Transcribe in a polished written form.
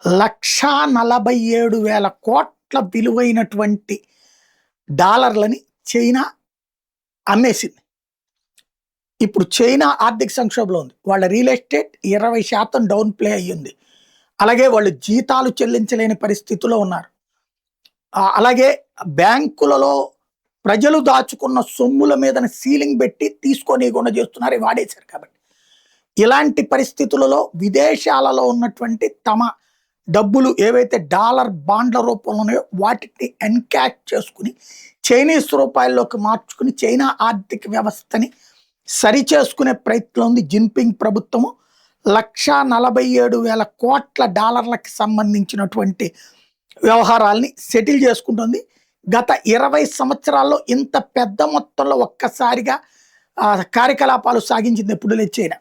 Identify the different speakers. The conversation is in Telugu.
Speaker 1: 1,47,000 కోట్ల విలువైనటువంటి డాలర్లని చైనా అమ్మేసింది. ఇప్పుడు చైనా ఆర్థిక సంక్షోభంలో ఉంది. వాళ్ళ రియల్ ఎస్టేట్ 20% డౌన్ ప్లే అయ్యింది. అలాగే వాళ్ళు జీతాలు చెల్లించలేని పరిస్థితిలో ఉన్నారు. అలాగే బ్యాంకులలో ప్రజలు దాచుకున్న సొమ్ముల మీద సీలింగ్ పెట్టి తీసుకోనియకుండా చేస్తున్నారు, వాడేశారు. కాబట్టి ఇలాంటి పరిస్థితులలో విదేశాలలో ఉన్నటువంటి తమ డబ్బులు ఏవైతే డాలర్ బాండ్ల రూపంలో ఉన్నాయో వాటిని ఎన్కాష్ చేసుకుని చైనీస్ రూపాయల్లోకి మార్చుకుని చైనా ఆర్థిక వ్యవస్థని సరిచేసుకునే ప్రయత్నం ఉంది జిన్పింగ్ ప్రభుత్వము. 1,47,000 కోట్ల డాలర్లకు సంబంధించినటువంటి వ్యవహారాల్ని సెటిల్ చేసుకుంటుంది. గత 20 సంవత్సరాల్లో ఇంత పెద్ద మొత్తంలో ఒక్కసారిగా కార్యకలాపాలు సాగించింది ఎప్పుడు లేదు చైనా.